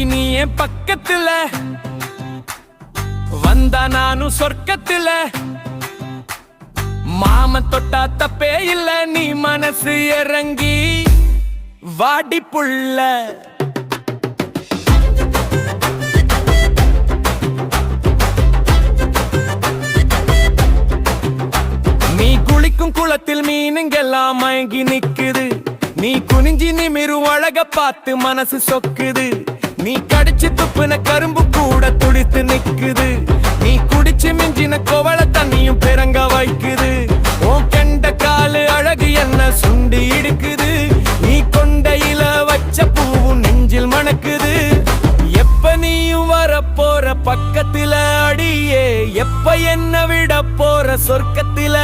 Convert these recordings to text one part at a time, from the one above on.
வாடி நீ என் பக்கத்துல வந்தா நானும் சொர்க்கத்துல மாமன் தொட்டா தப்பே இல்ல நீ மனசு இறங்கி வாடி புள்ள நீ குளிக்கும் குளத்தில் மீனுங்கெல்லாம் மயங்கி நிக்குது நீ குனிஞ்சி நிமிரு அழக பார்த்து மனசு சொக்குது நீ கடிச்சு துப்புன கரும்பு கூட துடித்து நிக்குது நீ குடிச்சு மிஞ்சின கோவள தண்ணியும் பிறங்க வைக்குது உன் கெண்ட காலு அழகு என்ன சுண்டி இடுக்குது நீ கொண்டையில வச்ச பூவும் நெஞ்சில் மணக்குது எப்ப நீயும் வர போற பக்கத்துல அடியே எப்ப என்ன விட போற சொர்க்கத்தில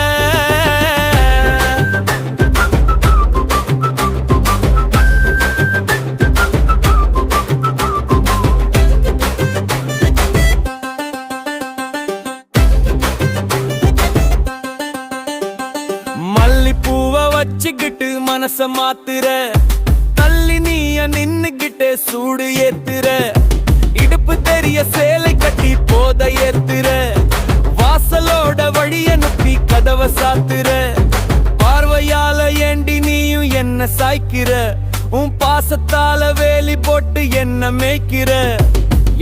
மல்லிப்பூவ வச்சுக்கிட்டு மனச மாத்துற தள்ளி நீய நின்னுகிட்டே சூடு ஏத்துற இடுப்பு தெரிய சேலை கட்டி போத ஏத்துற வாசலோட வழிய நுப்பி கதவ சாத்துற பார்வையால ஏண்டி நீயும் என்ன சாய்க்கிற உன் பாசத்தால வேலி போட்டு என்ன மேய்க்கிற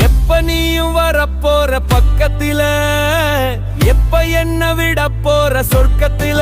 எப்ப நீயும் வர போற பக்கத்தில எப்ப என்ன விட போற சொர்க்கத்தில